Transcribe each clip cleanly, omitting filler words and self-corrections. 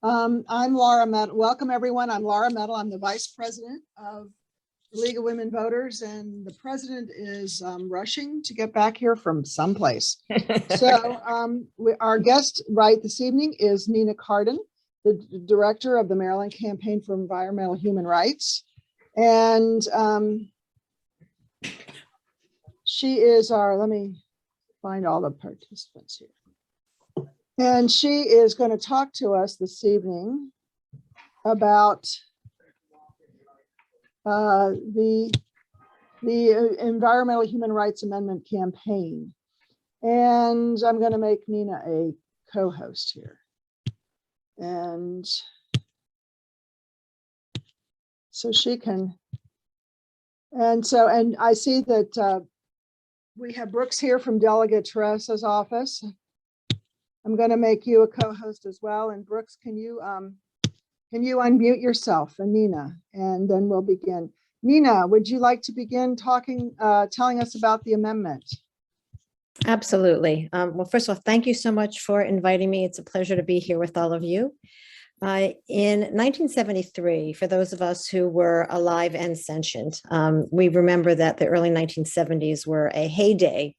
I'm Laura Metal. Welcome, everyone. I'm Laura Metal. I'm the Vice President of the League of Women Voters, and the President is rushing to get back here from someplace. So our guest this evening is Nina Cardin, the Director of the Maryland Campaign for Environmental Human Rights. And she is let me find all the participants here. And she is going to talk to us this evening about the Environmental Human Rights Amendment campaign. And I'm going to make Nina a co-host here. And so she can, and I see that we have Brooks here from Delegate Teresa's office. I'm going to make you a co-host as well. And Brooks, can you unmute yourself, and Nina, and then we'll begin. Nina, would you like to begin telling us about the amendment? Absolutely. Well, first of all, thank you so much for inviting me. It's a pleasure to be here with all of you. In 1973, for those of us who were alive and sentient, we remember that the early 1970s were a heyday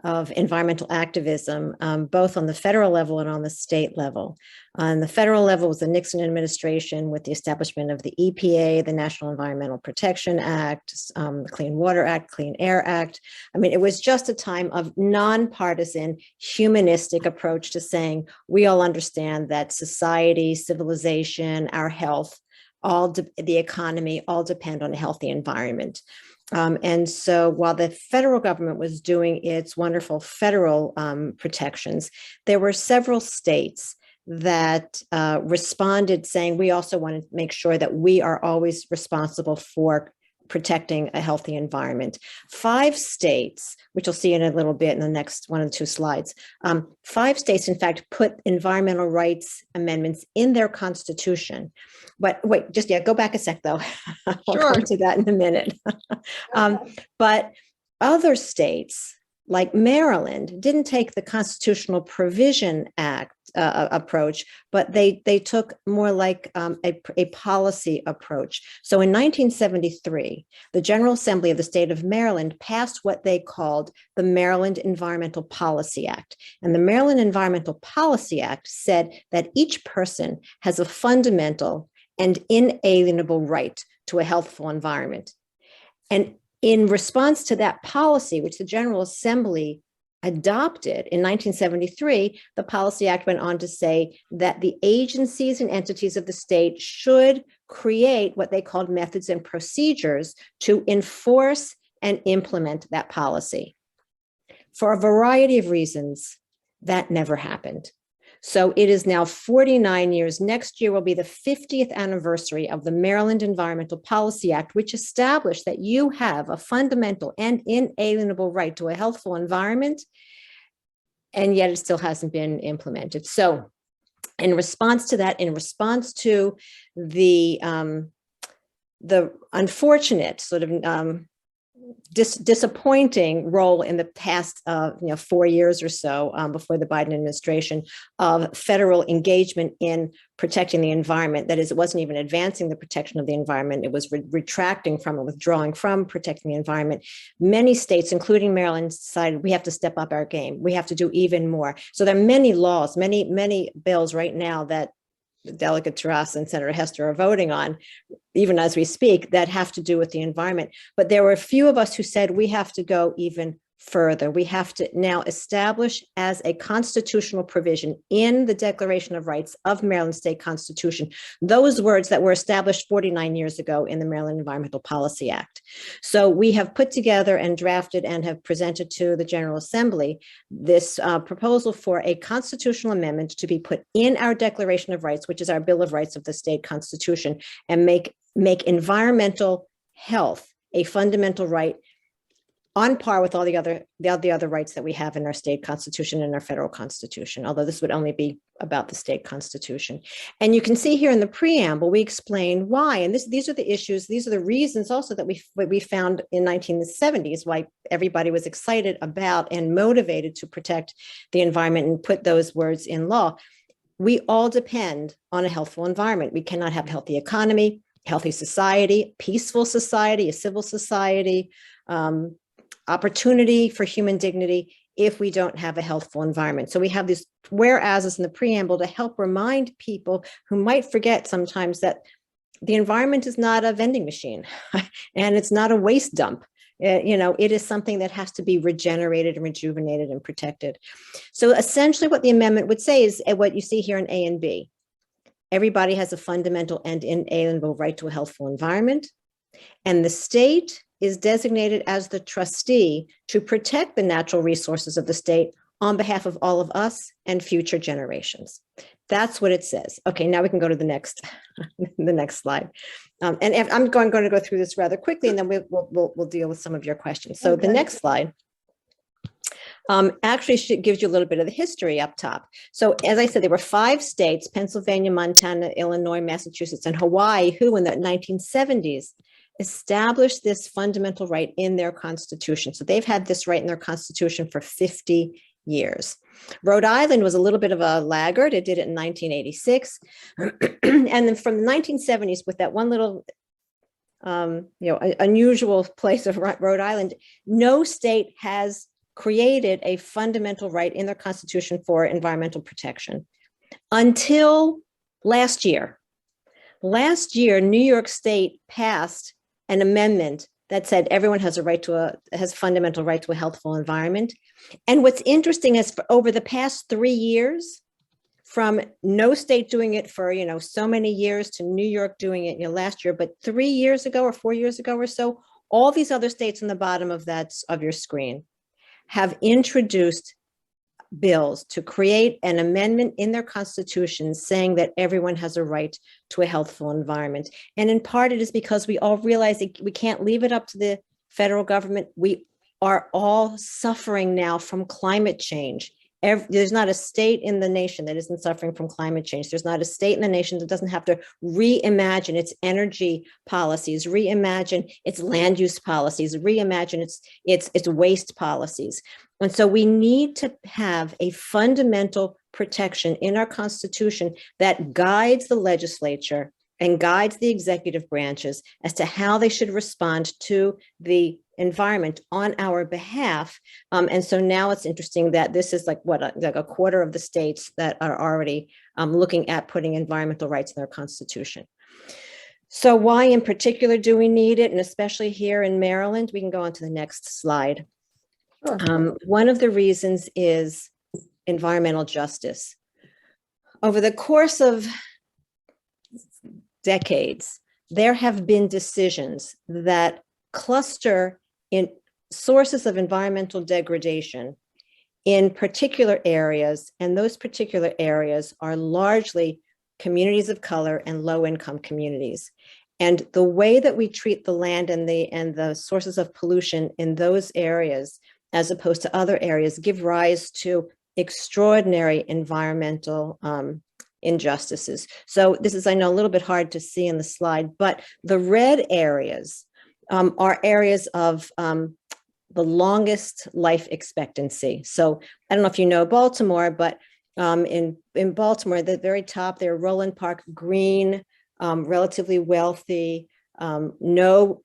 of environmental activism, both on the federal level and on the state level. On the federal level was the Nixon administration with the establishment of the EPA, the National Environmental Protection Act, the Clean Water Act, Clean Air Act. I mean, it was just a time of nonpartisan, humanistic approach to saying, we all understand that society, civilization, our health, the economy, all depend on a healthy environment. And so while the federal government was doing its wonderful federal protections, there were several states that responded saying, we also want to make sure that we are always responsible for protecting a healthy environment. 5 states, which you'll see in a little bit in the next one or 2 slides, 5 states, in fact, put environmental rights amendments in their constitution. But wait, go back a sec, though. I'll come to that in a minute. But other states, like Maryland, didn't take the Constitutional Provision Act approach, but they took more like a policy approach. So in 1973, the General Assembly of the state of Maryland passed what they called the Maryland Environmental Policy Act. And the Maryland Environmental Policy Act said that each person has a fundamental and inalienable right to a healthful environment. And in response to that policy, which the General Assembly adopted in 1973, the Policy Act went on to say that the agencies and entities of the state should create what they called methods and procedures to enforce and implement that policy. For a variety of reasons, that never happened. So it is now 49 years. Next year will be the 50th anniversary of the Maryland Environmental Policy Act, which established that you have a fundamental and inalienable right to a healthful environment, and yet it still hasn't been implemented. So in response to that, in response to the unfortunate sort of disappointing role in the past 4 years or so before the Biden administration of federal engagement in protecting the environment. That is, it wasn't even advancing the protection of the environment. It was retracting from and withdrawing from protecting the environment. Many states, including Maryland, decided we have to step up our game. We have to do even more. So there are many laws, many bills right now that Delegate Teresa and Senator Hester are voting on, even as we speak, that have to do with the environment. But there were a few of us who said we have to go even further. We have to now establish as a constitutional provision in the Declaration of Rights of Maryland State Constitution those words that were established 49 years ago in the Maryland Environmental Policy Act. So we have put together and drafted and have presented to the General Assembly this proposal for a constitutional amendment to be put in our Declaration of Rights, which is our Bill of Rights of the state constitution, and make environmental health a fundamental right on par with all the other rights that we have in our state constitution and our federal constitution, although this would only be about the state constitution. And you can see here in the preamble, we explain why. And these are the issues, these are the reasons also that we found in 1970s, why everybody was excited about and motivated to protect the environment and put those words in law. we all depend on a healthful environment. We cannot have a healthy economy, healthy society, peaceful society, a civil society, opportunity for human dignity if we don't have a healthful environment. So we have these whereases in the preamble to help remind people who might forget sometimes that the environment is not a vending machine and it's not a waste dump. It is something that has to be regenerated and rejuvenated and protected. So essentially what the amendment would say is what you see here in A and B. Everybody has a fundamental and inalienable right to a healthful environment. And the state is designated as the trustee to protect the natural resources of the state on behalf of all of us and future generations. That's what it says. Okay, now we can go to the next slide. And I'm going to go through this rather quickly, and then we'll deal with some of your questions. So the next slide actually gives you a little bit of the history up top. So as I said, there were 5 states, Pennsylvania, Montana, Illinois, Massachusetts, and Hawaii, who in the 1970s established this fundamental right in their constitution. So they've had this right in their constitution for 50 years. Rhode Island was a little bit of a laggard. It did it in 1986. And then from the 1970s, with that one little unusual place of Rhode Island, no state has created a fundamental right in their constitution for environmental protection until last year. Last year, New York State passed an amendment that said everyone has a fundamental right to a healthful environment. And what's interesting is over the past 3 years, from no state doing it for so many years to New York doing it last year, but 3 years ago or 4 years ago or so, all these other states on the bottom of your screen have introduced bills to create an amendment in their constitutions saying that everyone has a right to a healthful environment. And in part, it is because we all realize that we can't leave it up to the federal government. We are all suffering now from climate change. There's not a state in the nation that isn't suffering from climate change. There's not a state in the nation that doesn't have to reimagine its energy policies, reimagine its land use policies, reimagine its waste policies. And so we need to have a fundamental protection in our Constitution that guides the legislature and guides the executive branches as to how they should respond to the environment on our behalf. And so now it's interesting that this is like a quarter of the states that are already looking at putting environmental rights in their Constitution. So why in particular do we need it? And especially here in Maryland, we can go on to the next slide. Sure. One of the reasons is environmental justice. Over the course of decades, there have been decisions that cluster in sources of environmental degradation in particular areas, and those particular areas are largely communities of color and low-income communities. And the way that we treat the land and the sources of pollution in those areas, as opposed to other areas, give rise to extraordinary environmental injustices. So this is, I know, a little bit hard to see in the slide, but the red areas are areas of the longest life expectancy. So I don't know if you know Baltimore, but in Baltimore, the very top there, Roland Park, green, relatively wealthy, no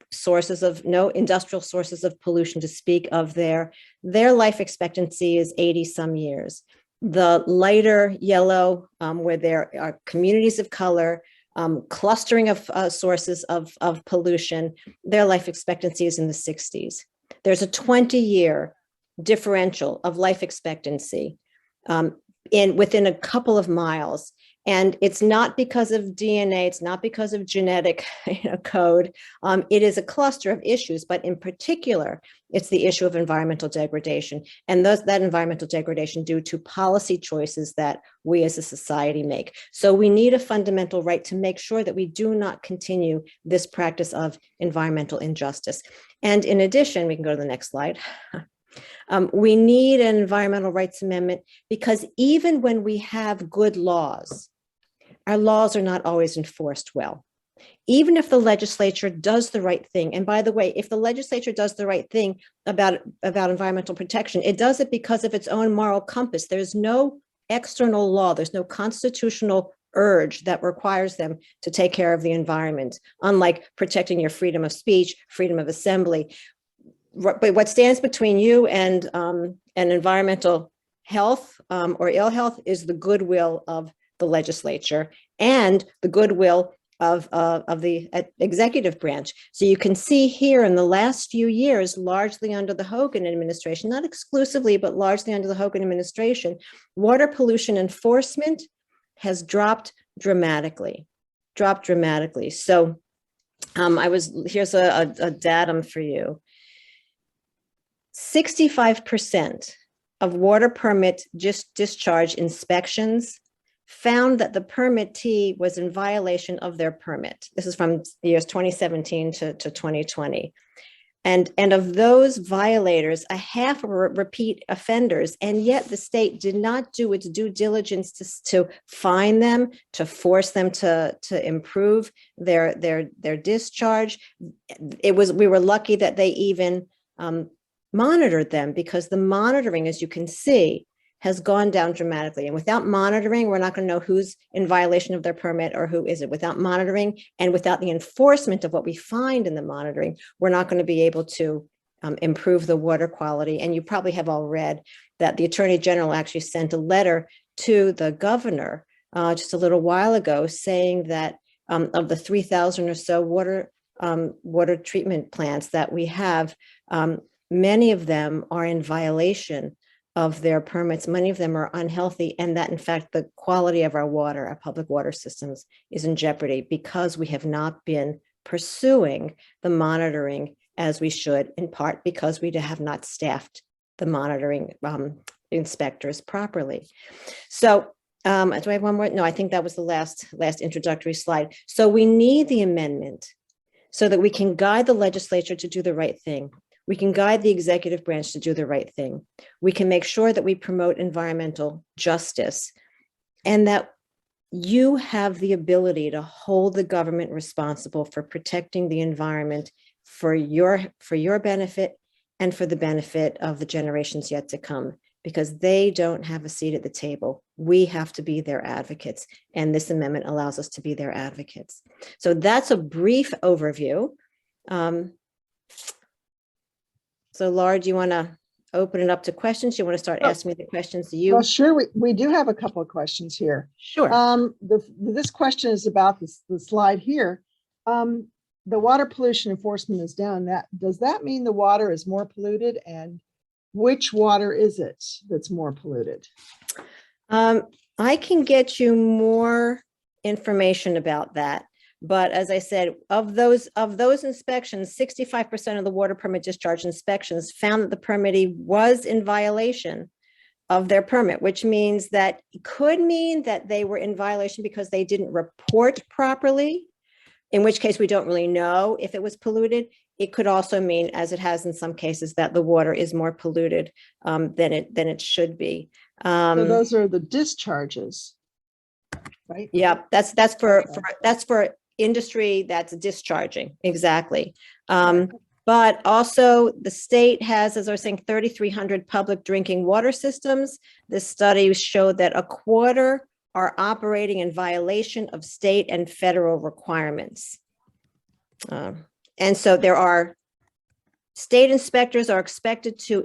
industrial sources of pollution to speak of there. Their life expectancy is 80 some years. The lighter yellow, where there are communities of color, clustering of sources of pollution, their life expectancy is in the 60s. There's a 20-year differential of life expectancy within a couple of miles. And it's not because of DNA, it's not because of genetic code. It is a cluster of issues, but in particular, it's the issue of environmental degradation. And that environmental degradation due to policy choices that we as a society make. So we need a fundamental right to make sure that we do not continue this practice of environmental injustice. And in addition, we can go to the next slide. We need an environmental rights amendment because even when we have good laws, our laws are not always enforced well. Even if the legislature does the right thing, and by the way, if the legislature does the right thing about environmental protection, it does it because of its own moral compass. There's no external law. There's no constitutional urge that requires them to take care of the environment, unlike protecting your freedom of speech, freedom of assembly. But what stands between you and environmental health or ill health is the goodwill of the legislature and the goodwill of the executive branch. So you can see here in the last few years, largely under the Hogan administration, not exclusively, but largely under the Hogan administration, water pollution enforcement has dropped dramatically. So here's a datum for you. 65% of water permit discharge inspections found that the permittee was in violation of their permit. This is from the years 2017 to 2020. And of those violators, a half were repeat offenders, and yet the state did not do its due diligence to fine them, to force them to improve their discharge. We were lucky that they even monitored them, because the monitoring, as you can see, has gone down dramatically. And without monitoring, we're not going to know who's in violation of their permit or who isn't. Without monitoring and without the enforcement of what we find in the monitoring, we're not going to be able to improve the water quality. And you probably have all read that the Attorney General actually sent a letter to the governor just a little while ago saying that of the 3,000 or so water treatment plants that we have, many of them are in violation of their permits. Many of them are unhealthy, and that in fact the quality of our water, our public water systems, is in jeopardy because we have not been pursuing the monitoring as we should, in part because we have not staffed the monitoring inspectors properly. So do I have one more? No, I think that was the last introductory slide. So we need the amendment so that we can guide the legislature to do the right thing. We can guide the executive branch to do the right thing. We can make sure that we promote environmental justice, and that you have the ability to hold the government responsible for protecting the environment for your benefit and for the benefit of the generations yet to come, because they don't have a seat at the table. We have to be their advocates, and this amendment allows us to be their advocates. So that's a brief overview. So Laura, do you want to open it up to questions? You want to start asking me the questions that you? Well, sure. We do have a couple of questions here. Sure. This question is about the slide here. The water pollution enforcement is down. Does that mean the water is more polluted? And which water is it that's more polluted? I can get you more information about that. But as I said, of those inspections, 65% of the water permit discharge inspections found that the permittee was in violation of their permit, which means that it could mean that they were in violation because they didn't report properly, in which case we don't really know if it was polluted. It could also mean, as it has in some cases, that the water is more polluted than it should be. So those are the discharges, right? Yeah, that's for industry that's discharging, exactly. But also the state has, as I was saying, 3,300 public drinking water systems. This study showed that a quarter are operating in violation of state and federal requirements. And so there are state inspectors are expected to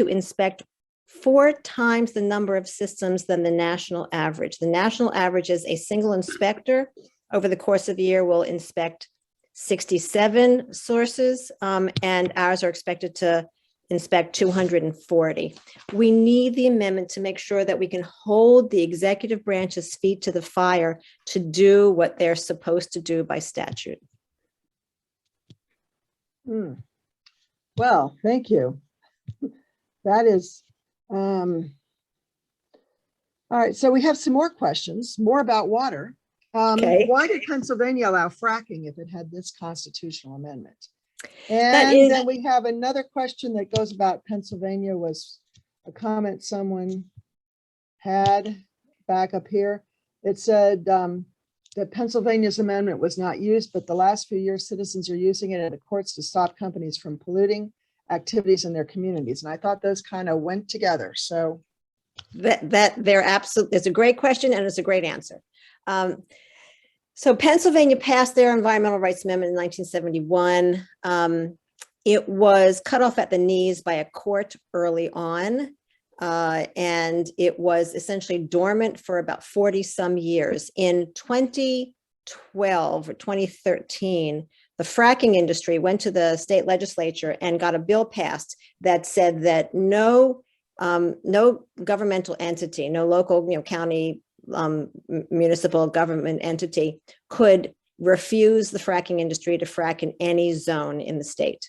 inspect 4 times the number of systems than the national average. The national average is a single inspector over the course of the year will inspect 67 sources, and ours are expected to inspect 240. We need the amendment to make sure that we can hold the executive branch's feet to the fire to do what they're supposed to do by statute. Well, thank you. That is, all right, so we have some more questions, more about water. Okay. Why did Pennsylvania allow fracking if it had this constitutional amendment? And then we have another question that goes about Pennsylvania, was a comment someone had back up here. It said that Pennsylvania's amendment was not used, but the last few years citizens are using it in the courts to stop companies from polluting activities in their communities. And I thought those kind of went together. So They're absolutely, it's a great question and it's a great answer. So Pennsylvania passed their Environmental Rights Amendment in 1971. It was cut off at the knees by a court early on, and it was essentially dormant for about 40 some years. In 2012 or 2013, the fracking industry went to the state legislature and got a bill passed that said that no governmental entity, no local, county, municipal government entity could refuse the fracking industry to frack in any zone in the state.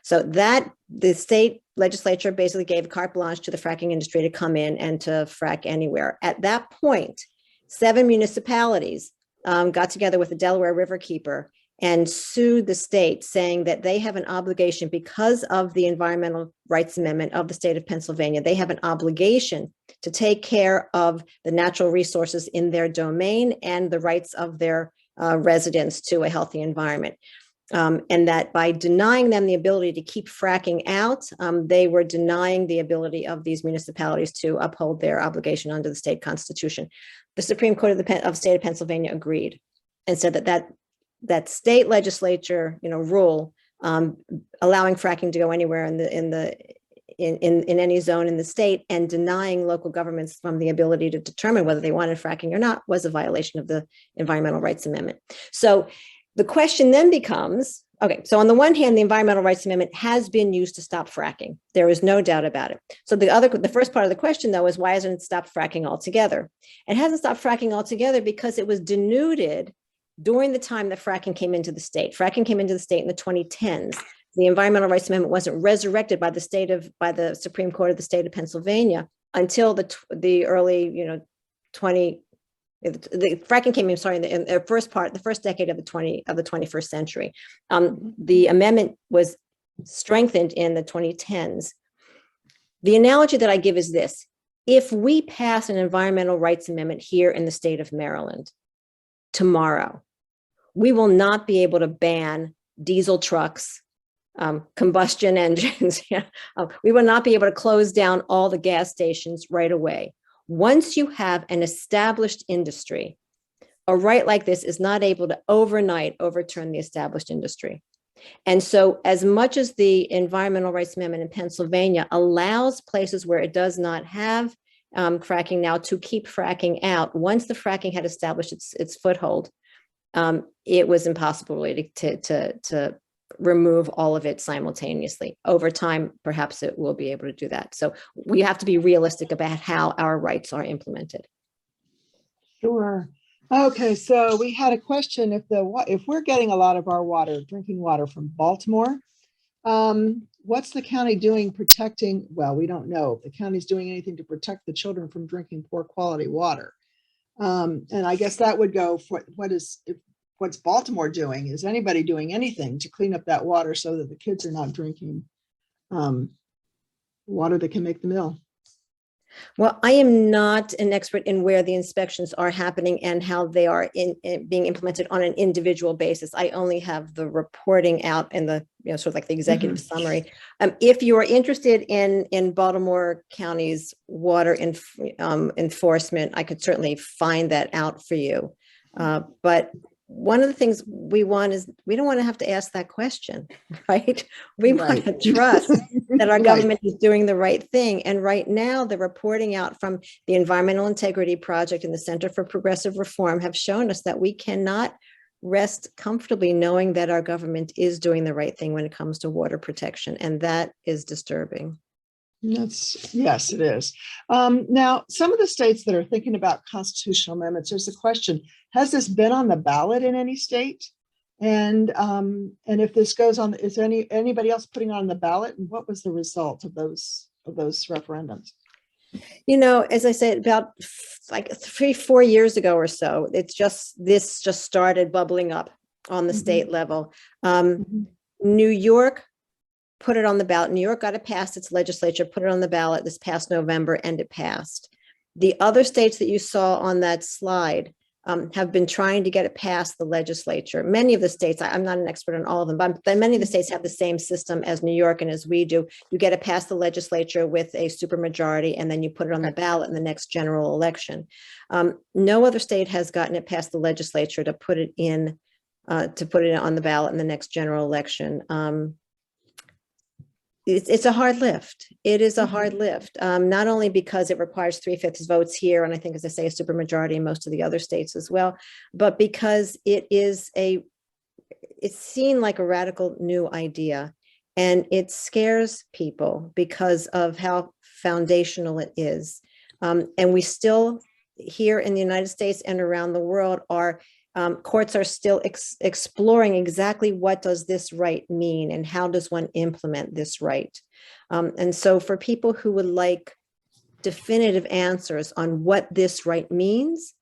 So that the state legislature basically gave carte blanche to the fracking industry to come in and to frack anywhere. At that point, 7 municipalities got together with the Delaware Riverkeeper and sued the state, saying that they have an obligation because of the Environmental Rights Amendment of the state of Pennsylvania. They have an obligation to take care of the natural resources in their domain and the rights of their residents to a healthy environment. And that by denying them the ability to keep fracking out, they were denying the ability of these municipalities to uphold their obligation under the state constitution. The Supreme Court of the state of Pennsylvania agreed and said that state legislature, rule allowing fracking to go anywhere in any zone in the state and denying local governments from the ability to determine whether they wanted fracking or not was a violation of the Environmental Rights Amendment. So the question then becomes, okay, so on the one hand, the Environmental Rights Amendment has been used to stop fracking. There is no doubt about it. So the first part of the question, though, is why hasn't it stopped fracking altogether? It hasn't stopped fracking altogether because it was denuded during the time that fracking came into the state. Fracking came into the state in the 2010s. The Environmental Rights Amendment wasn't resurrected by the Supreme Court of the state of Pennsylvania until the early, the fracking came in, in the first decade of the 21st century. The amendment was strengthened in the 2010s. The analogy that I give is this: if we pass an Environmental Rights Amendment here in the state of Maryland tomorrow, we will not be able to ban diesel trucks, combustion engines. We will not be able to close down all the gas stations right away. Once you have an established industry, a right like this is not able to overnight overturn the established industry. And so as much as the Environmental Rights Amendment in Pennsylvania allows places where it does not have fracking now to keep fracking out, once the fracking had established its foothold, it was impossible really to remove all of it simultaneously. Over time, perhaps it will be able to do that. So we have to be realistic about how our rights are implemented. Sure. Okay, so we had a question: if we're getting a lot of our drinking water from Baltimore, what's the county doing protecting? Well, we don't know if the county's doing anything to protect the children from drinking poor quality water. And I guess that would go for what's Baltimore doing? Is anybody doing anything to clean up that water so that the kids are not drinking water that can make them ill? Well, I am not an expert in where the inspections are happening and how they are being implemented on an individual basis. I only have the reporting out and the sort of like the executive summary. If you are interested in Baltimore County's water enforcement, I could certainly find that out for you. But one of the things we want is we don't want to have to ask that question, right? We want to trust that our government is doing the right thing. And right now, the reporting out from the Environmental Integrity Project and the Center for Progressive Reform have shown us that we cannot rest comfortably knowing that our government is doing the right thing when it comes to water protection. And that is disturbing. Yes, it is. Now, some of the states that are thinking about constitutional amendments, there's a question: has this been on the ballot in any state? And if this goes on, is anybody else putting it on the ballot? And what was the result of those referendums? As I said, about like 3-4 years ago or so, this just started bubbling up on the state level. New York put it on the ballot. New York got it past its legislature, put it on the ballot this past November, and it passed. The other states that you saw on that slide, have been trying to get it past the legislature. Many of the states, I'm not an expert on all of them, but many of the states have the same system as New York and as we do. You get it past the legislature with a supermajority, and then you put it on the ballot in the next general election. No other state has gotten it past the legislature to put it in, on the ballot in the next general election. It's a hard lift. It is a hard lift, not only because it requires 3/5 votes here, and I think, as I say, a supermajority in most of the other states as well, but because it's seen like a radical new idea, and it scares people because of how foundational it is. And we still, here in the United States and around the world, courts are still exploring exactly what does this right mean and how does one implement this right. And so for people who would like definitive answers on what this right means,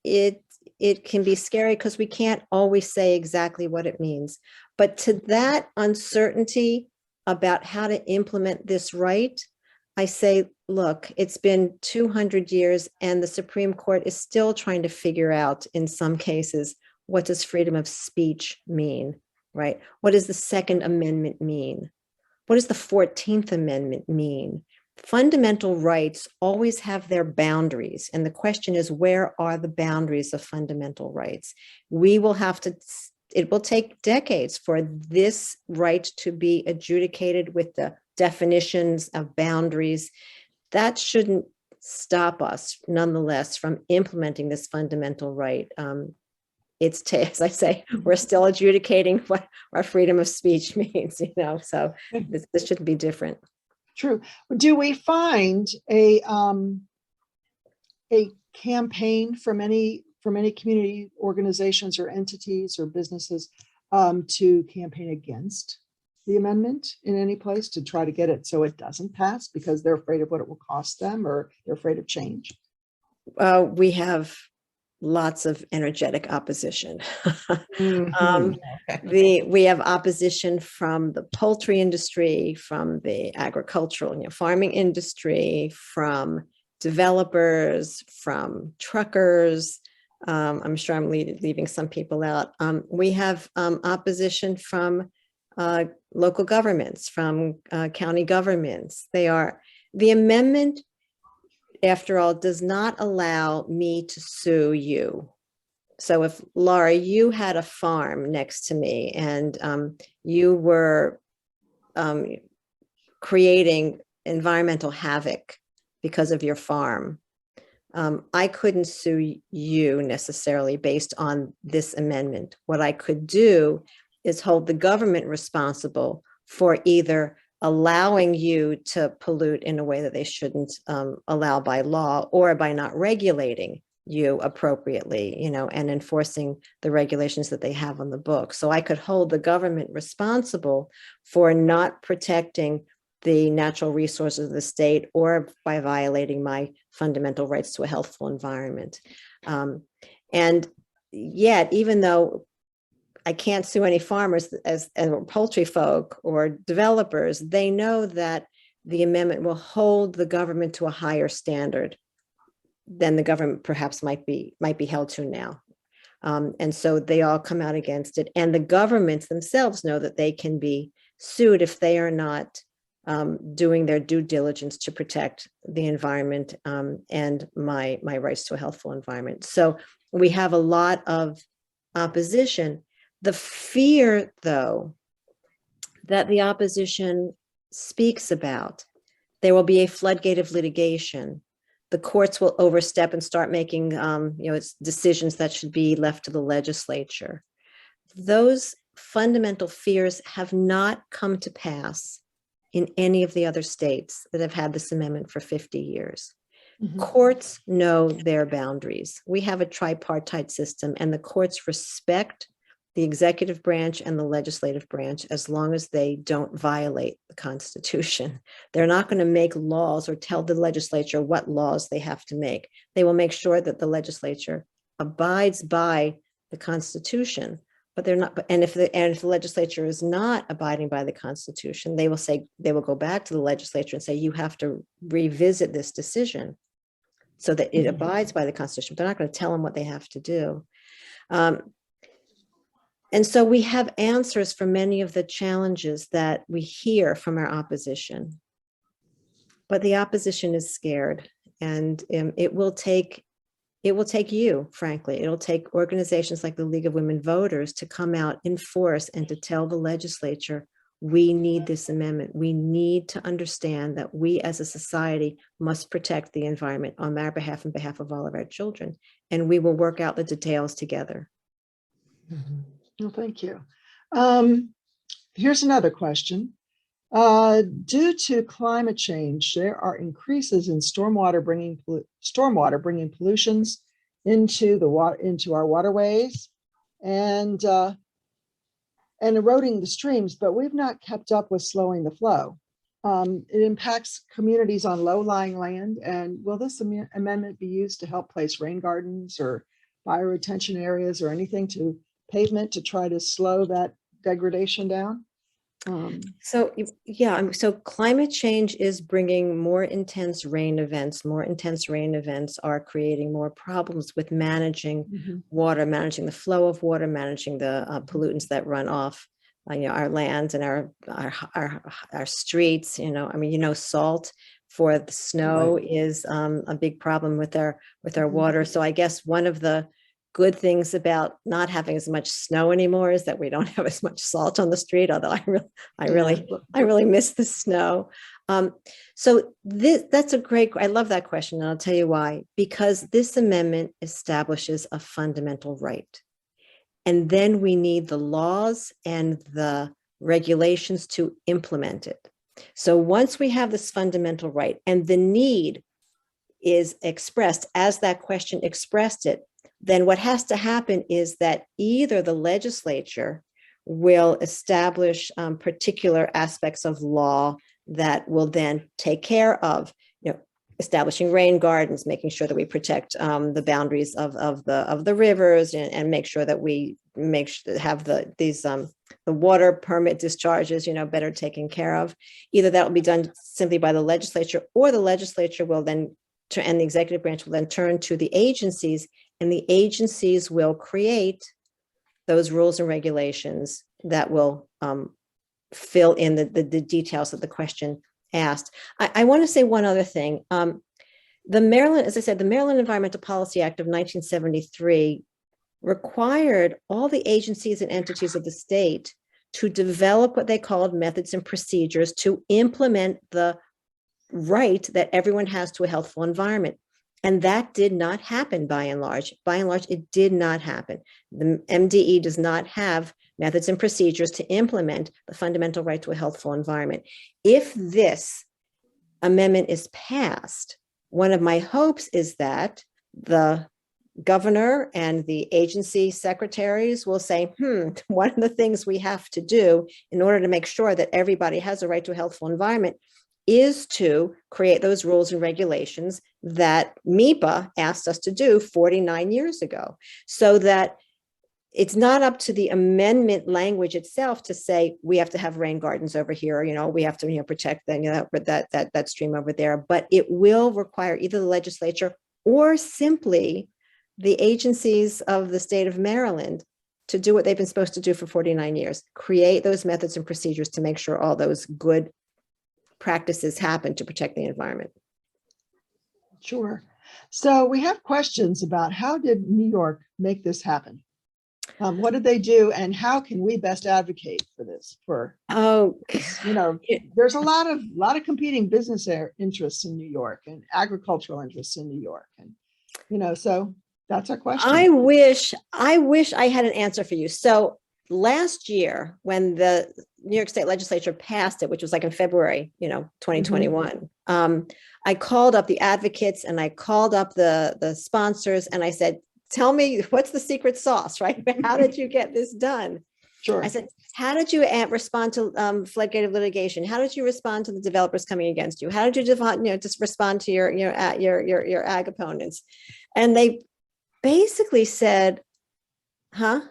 it can be scary because we can't always say exactly what it means. But to that uncertainty about how to implement this right, I say, look, it's been 200 years and the Supreme Court is still trying to figure out, in some cases, what does freedom of speech mean, right? What does the Second Amendment mean? What does the 14th Amendment mean? Fundamental rights always have their boundaries. And the question is, where are the boundaries of fundamental rights? It will take decades for this right to be adjudicated with the definitions of boundaries. That shouldn't stop us, nonetheless, from implementing this fundamental right. As I say, we're still adjudicating what our freedom of speech means, so this shouldn't be different. True. Do we find a campaign from any community organizations or entities or businesses to campaign against the amendment in any place to try to get it so it doesn't pass because they're afraid of what it will cost them or they're afraid of change? We have lots of energetic opposition. We have opposition from the poultry industry, from the agricultural, farming industry, from developers, from truckers. I'm sure I'm leaving some people out. We have opposition from local governments, from county governments. The amendment, after all, does not allow me to sue you. So if, Laura, you had a farm next to me and you were creating environmental havoc because of your farm, I couldn't sue you necessarily based on this amendment. What I could do is hold the government responsible for either allowing you to pollute in a way that they shouldn't allow by law, or by not regulating you appropriately, and enforcing the regulations that they have on the book. So I could hold the government responsible for not protecting the natural resources of the state, or by violating my fundamental rights to a healthful environment. And yet, even though I can't sue any farmers as poultry folk or developers, they know that the amendment will hold the government to a higher standard than the government perhaps might be held to now. And so they all come out against it. And the governments themselves know that they can be sued if they are not doing their due diligence to protect the environment and my rights to a healthful environment. So we have a lot of opposition. The fear, though, that the opposition speaks about, there will be a floodgate of litigation. The courts will overstep and start making it's decisions that should be left to the legislature. Those fundamental fears have not come to pass in any of the other states that have had this amendment for 50 years. Mm-hmm. Courts know their boundaries. We have a tripartite system, and the courts respect the executive branch and the legislative branch as long as they don't violate the Constitution. They're not going to make laws or tell the legislature what laws they have to make. They will make sure that the legislature abides by the Constitution, but they're not. And if the legislature is not abiding by the Constitution, they will go back to the legislature and say, you have to revisit this decision. so that it abides by the Constitution. They're not going to tell them what they have to do. And so we have answers for many of the challenges that we hear from our opposition. But the opposition is scared, and it will take you, frankly. It'll take organizations like the League of Women Voters to come out in force and to tell the legislature, we need this amendment. We need to understand that we as a society must protect the environment on our behalf and behalf of all of our children. And we will work out the details together. Well, thank you. Here's another question. Due to climate change, there are increases in stormwater bringing pollutions into our waterways and eroding the streams, but we've not kept up with slowing the flow. It impacts communities on low-lying land. And will this amendment be used to help place rain gardens or bioretention areas or anything to pavement to try to slow that degradation down? So climate change is bringing more intense rain events. More intense rain events are creating more problems with managing water, managing the flow of water, managing the pollutants that run off our lands and our streets. Salt for the snow is a big problem with our water. So I guess one of the good things about not having as much snow anymore is that we don't have as much salt on the street, although I really miss the snow. So that's a great, I love that question. And I'll tell you why, because this amendment establishes a fundamental right. And then we need the laws and the regulations to implement it. So once we have this fundamental right and the need is expressed as that question expressed it, then what has to happen is that either the legislature will establish particular aspects of law that will then take care of, establishing rain gardens, making sure that we protect the boundaries of the rivers, and make sure that we have the water permit discharges, better taken care of. Either that will be done simply by the legislature, or the legislature will then and the executive branch will then turn to the agencies, and the agencies will create those rules and regulations that will fill in the details of the question asked. I want to say one other thing. The Maryland Environmental Policy Act of 1973 required all the agencies and entities of the state to develop what they called methods and procedures to implement the right that everyone has to a healthful environment. And that did not happen by and large. By and large, it did not happen. The MDE does not have methods and procedures to implement the fundamental right to a healthful environment. If this amendment is passed, one of my hopes is that the governor and the agency secretaries will say, one of the things we have to do in order to make sure that everybody has a right to a healthful environment is to create those rules and regulations that MEPA asked us to do 49 years ago, so that it's not up to the amendment language itself to say we have to have rain gardens over here, we have to protect that stream over there, but it will require either the legislature or simply the agencies of the state of Maryland to do what they've been supposed to do for 49 years, create those methods and procedures to make sure all those good practices happen to protect the environment. Sure. So we have questions about how did New York make this happen? What did they do, and how can we best advocate for this? There's a lot of competing business interests in New York and agricultural interests in New York, and so that's our question. I wish I had an answer for you. So last year, when the New York State Legislature passed it, which was like in February, 2021, I called up the advocates and I called up the sponsors and I said, tell me, what's the secret sauce, right? How did you get this done? Sure. I said, how did you respond to floodgate litigation? How did you respond to the developers coming against you? How did you just respond to your ag opponents? And they basically said, huh?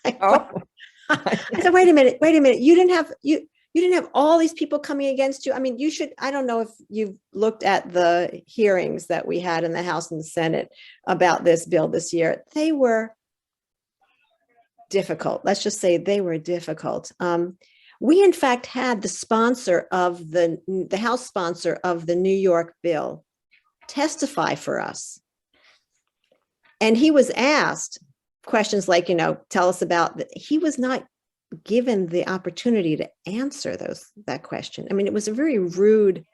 I said, wait a minute. You didn't have You didn't have all these people coming against you. I mean, you should, I don't know if you've looked at the hearings that we had in the House and the Senate about this bill this year. They were difficult. Let's just say they were difficult. We, in fact, had the sponsor of the House sponsor of the New York bill testify for us. And he was asked questions like, tell us about that. He was not given the opportunity to answer that question. I mean, it was a very rude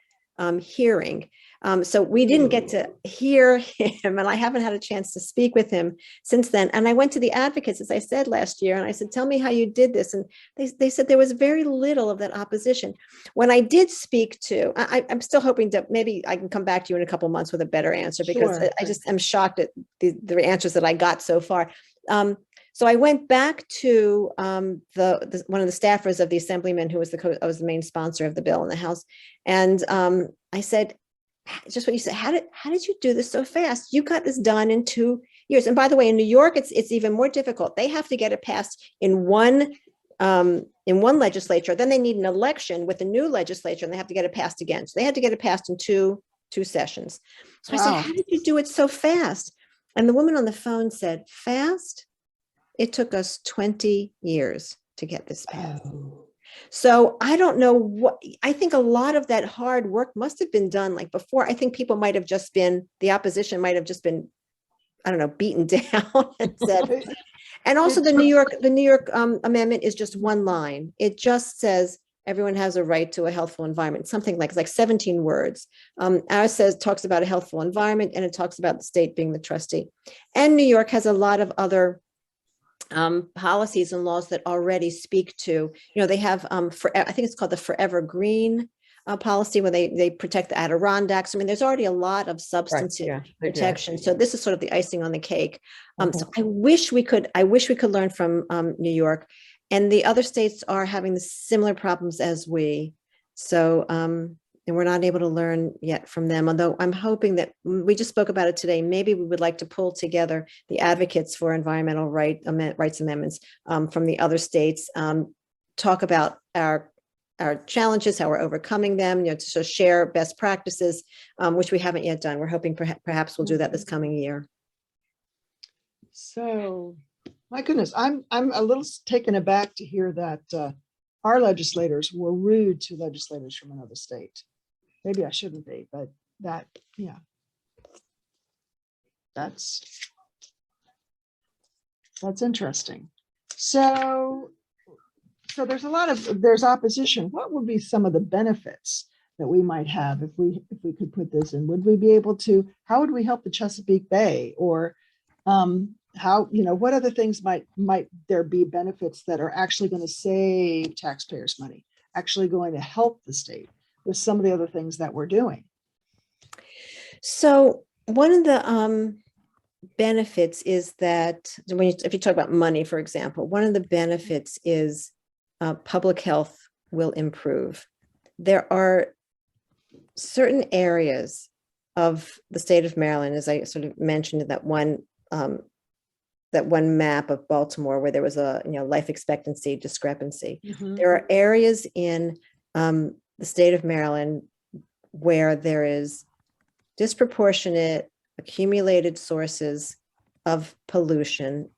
hearing. So we didn't get to hear him, and I haven't had a chance to speak with him since then. And I went to the advocates, as I said last year, and I said, tell me how you did this. And they said there was very little of that opposition. When I did speak to, I'm still hoping that maybe I can come back to you in a couple of months with a better answer, because Sure. I just am shocked at the answers that I got so far. So I went back to one of the staffers of the Assemblyman who was was the main sponsor of the bill in the House, and I said, just what you said. How did you do this so fast? You got this done in 2 years. And by the way, in New York, it's even more difficult. They have to get it passed in one legislature. Then they need an election with a new legislature, and they have to get it passed again. So they had to get it passed in two sessions. So I said, how did you do it so fast? And the woman on the phone said, fast? It took us 20 years to get this passed. So I don't know what, I think a lot of that hard work must have been done like before. I think people might have just been, the opposition might have just been, I don't know, beaten down and said, and also the New York amendment is just one line. It just says everyone has a right to a healthful environment, something like, it's like 17 words. Ours talks about a healthful environment, and it talks about the state being the trustee. And New York has a lot of other policies and laws that already speak to, they have, I think it's called the Forever Green policy, where they protect the Adirondacks. I mean, there's already a lot of substantive protection. So this is sort of the icing on the cake. So I wish we could learn from New York, and the other states are having the similar problems as we. So, and we're not able to learn yet from them, although I'm hoping that, we just spoke about it today, maybe we would like to pull together the advocates for environmental rights amendments from the other states, talk about our challenges, how we're overcoming them, to share best practices, which we haven't yet done. We're hoping perhaps we'll do that this coming year. So, my goodness, I'm a little taken aback to hear that our legislators were rude to legislators from another state. Maybe I shouldn't be, but that's interesting. So there's opposition. What would be some of the benefits that we might have if we could put this in? Would we be able to, how would we help the Chesapeake Bay, or how, what other things might there be benefits that are actually going to save taxpayers money, actually going to help the state with some of the other things that we're doing? So one of the benefits is that if you talk about money, for example, one of the benefits is public health will improve. There are certain areas of the state of Maryland, as I sort of mentioned in that one map of Baltimore, where there was a life expectancy discrepancy. Mm-hmm. There are areas in the state of Maryland where there is disproportionate accumulated sources of pollution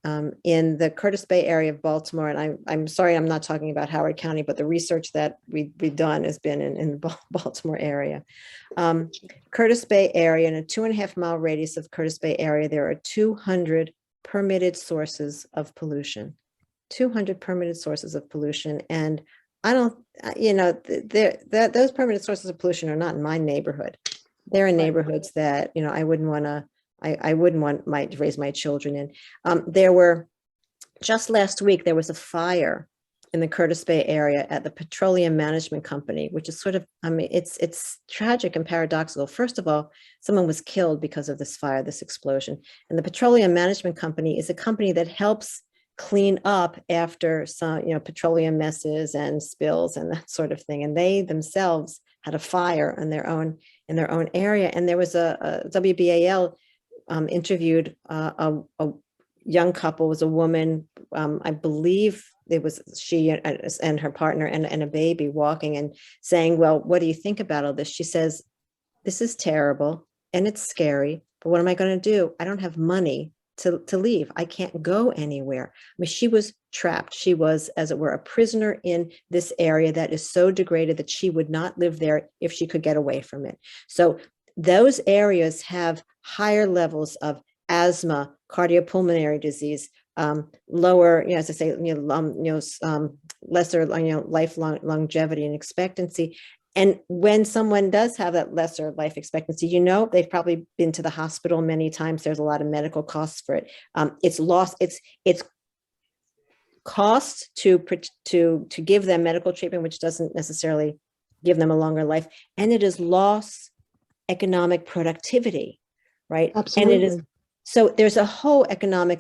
in the Curtis Bay area of Baltimore. And I'm sorry, I'm not talking about Howard County, but the research that we've done has been in the Baltimore area. Curtis Bay area, in a 2.5 mile radius of Curtis Bay area, there are 200 permitted sources of pollution, 200 permitted sources of pollution. And I don't, those permitted sources of pollution are not in my neighborhood. They're in neighborhoods that, I wouldn't want to raise my children in. There were, just last week, there was a fire in the Curtis Bay area at the Petroleum Management Company, which is sort of, it's tragic and paradoxical. First of all, someone was killed because of this fire, this explosion. And the Petroleum Management Company is a company that helps clean up after some, petroleum messes and spills and that sort of thing. And they themselves had a fire in their own area. And there was a WBAL interviewed young couple, was a woman, I believe it was she and her partner and a baby, walking and saying, well, what do you think about all this? She says, this is terrible and it's scary, but what am I going to do? I don't have money to leave. I can't go anywhere. I mean, she was trapped. She was, as it were, a prisoner in this area that is so degraded that she would not live there if she could get away from it. So those areas have higher levels of asthma, cardiopulmonary disease, lower, as I say, lesser, lifelong longevity and expectancy. And when someone does have that lesser life expectancy, they've probably been to the hospital many times. There's a lot of medical costs for it. It's lost. It's cost to give them medical treatment, which doesn't necessarily give them a longer life. And it is loss economic productivity, right? Absolutely. And it is, so there's a whole economic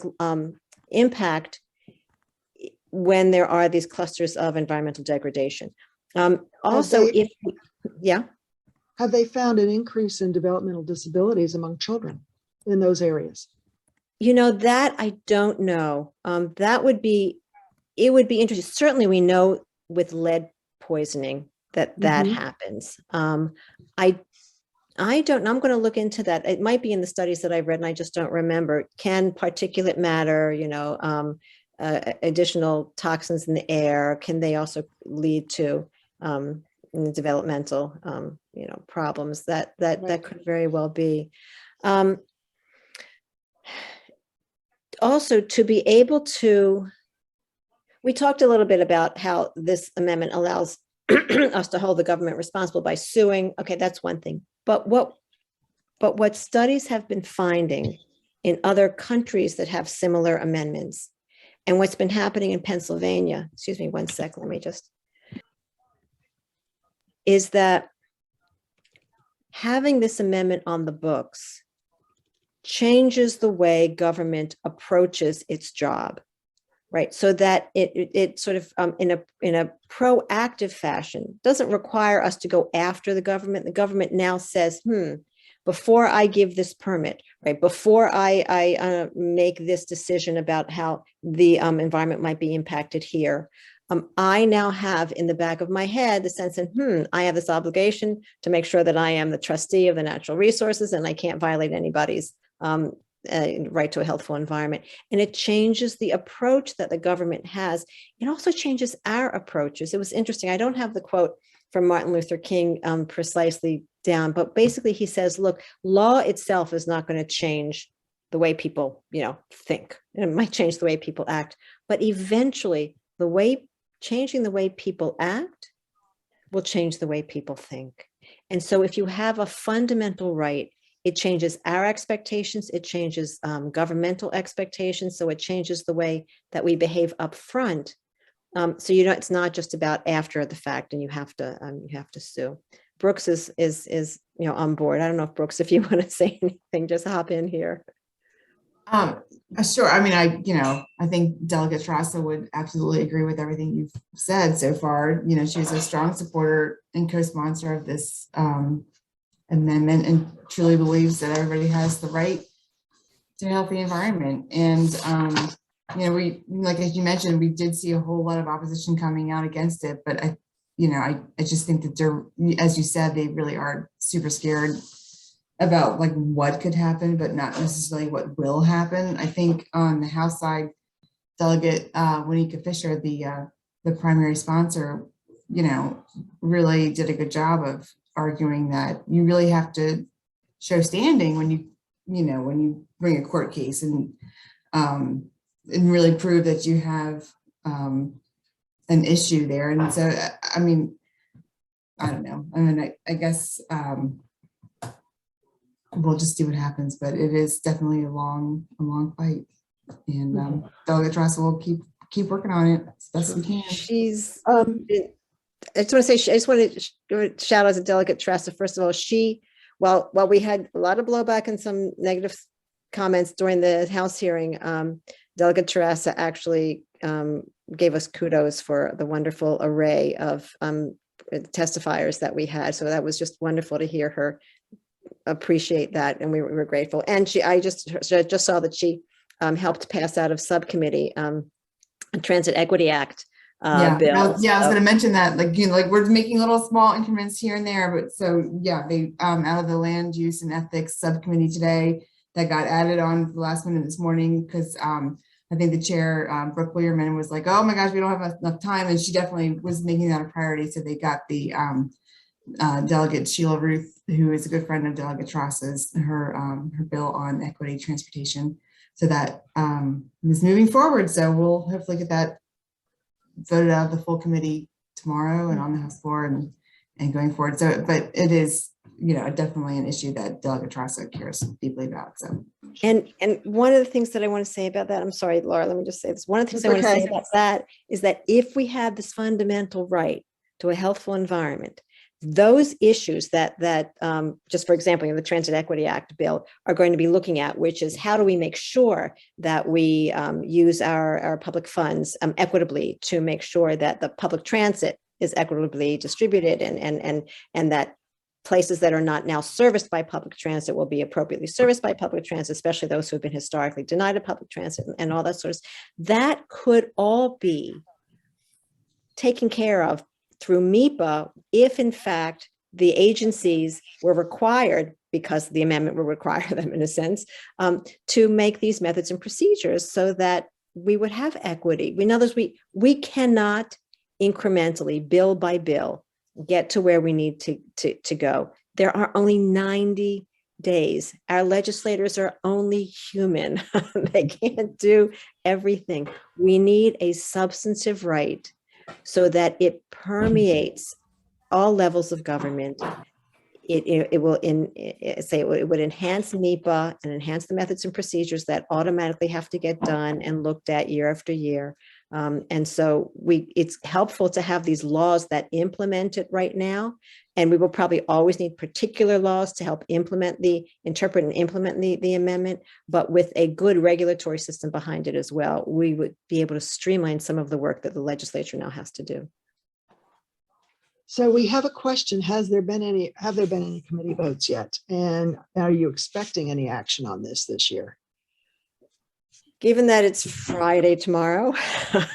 impact when there are these clusters of environmental degradation. Also, have they found an increase in developmental disabilities among children in those areas? That I don't know. It would be interesting. Certainly we know with lead poisoning that happens. I don't know. I'm going to look into that. It might be in the studies that I've read and I just don't remember. Can particulate matter, additional toxins in the air, can they also lead to developmental, problems? That could very well be. Also, to be able to, we talked a little bit about how this amendment allows us to hold the government responsible by suing. Okay, that's one thing. But what studies have been finding in other countries that have similar amendments, and what's been happening in Pennsylvania, excuse me, one sec, let me just, is that having this amendment on the books changes the way government approaches its job, right? So that it sort of in a proactive fashion doesn't require us to go after the government. The government now says, before I give this permit, right, before I make this decision about how the environment might be impacted here, I now have in the back of my head the sense that, I have this obligation to make sure that I am the trustee of the natural resources and I can't violate anybody's right to a healthful environment. And it changes the approach that the government has. It also changes our approaches. It was interesting. I don't have the quote from Martin Luther King precisely down, but basically he says, look, law itself is not going to change the way people, think. It might change the way people act, but eventually changing the way people act will change the way people think. And so if you have a fundamental right, it changes our expectations, it changes governmental expectations, so it changes the way that we behave up front. So it's not just about after the fact, and you have to sue. Brooks is on board. I don't know if Brooks, if you want to say anything, just hop in here. Sure. I mean, I think Delegate Trassa would absolutely agree with everything you've said so far. She's a strong supporter and co-sponsor of this amendment and truly believes that everybody has the right to a healthy environment. And, we, like, as you mentioned, we did see a whole lot of opposition coming out against it, but I just think that they're, as you said, they really are super scared about like what could happen, but not necessarily what will happen. I think on the House side, Delegate Winika Fisher, the primary sponsor, really did a good job of arguing that you really have to show standing when you bring a court case and really prove that you have an issue there. And so, I mean, I don't know. I mean, I guess we'll just see what happens, but it is definitely a long fight. And Delegate Trassa will keep working on it as best we can. She's I just want to say, I just want to give a shout out to Delegate Trassa. First of all, while we had a lot of blowback and some negative comments during the House hearing, Delegate Trassa actually gave us kudos for the wonderful array of testifiers that we had. So that was just wonderful to hear her appreciate that, and we were grateful. And I just saw that she helped pass out of subcommittee, a Transit Equity Act Yeah, bill. I was going to mention that, like, you know, like we're making little small increments here and there, but so yeah, they out of the land use and ethics subcommittee today that got added on the last minute this morning because I think the chair, Brooke Weirman, was like, oh my gosh, we don't have enough time, and she definitely was making that a priority. So they got the Delegate Sheila Ruth, who is a good friend of Delegate Trossa's, her bill on equity transportation. So that is moving forward. So we'll hopefully get that voted out of the full committee tomorrow and on the House floor and going forward. So, but it is, you know, definitely an issue that Delegate Trossa cares deeply about. So, and one of the things that I want to say about that, I'm sorry, Laura, let me just say this. One of the things I want to say about that is that if we have this fundamental right to a healthful environment, those issues that just for example, in the Transit Equity Act bill are going to be looking at, which is how do we make sure that we use our public funds equitably to make sure that the public transit is equitably distributed and that places that are not now serviced by public transit will be appropriately serviced by public transit, especially those who have been historically denied a public transit and all that sort of. That could all be taken care of through MEPA, if in fact the agencies were required, because the amendment will require them in a sense, to make these methods and procedures so that we would have equity. We know that we cannot incrementally, bill by bill, get to where we need to go. There are only 90 days. Our legislators are only human. They can't do everything. We need a substantive right so that it permeates all levels of government. It would enhance NEPA and enhance the methods and procedures that automatically have to get done and looked at year after year. And so it's helpful to have these laws that implement it right now. And we will probably always need particular laws to help interpret and implement the amendment, but with a good regulatory system behind it as well, we would be able to streamline some of the work that the legislature now has to do. So we have a question. Have there been any committee votes yet? And are you expecting any action on this year? Given that it's Friday tomorrow.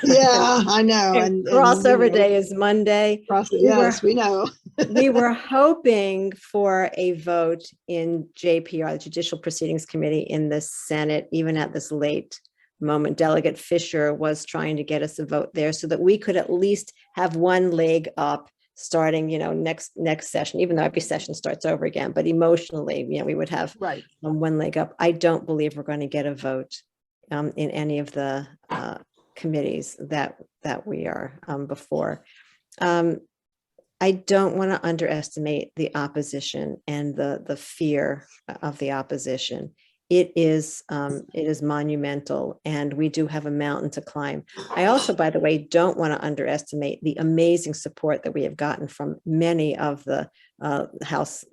Yeah, I know. And crossover day is Monday. Yes, we know. We were hoping for a vote in JPR, the Judicial Proceedings Committee in the Senate, even at this late moment. Delegate Fisher was trying to get us a vote there so that we could at least have one leg up starting, next session, even though every session starts over again. But emotionally, we would have one leg up. I don't believe we're going to get a vote in any of the committees that we are before. I don't want to underestimate the opposition and the fear of the opposition. It is monumental, and we do have a mountain to climb. I also, by the way, don't want to underestimate the amazing support that we have gotten from many of the House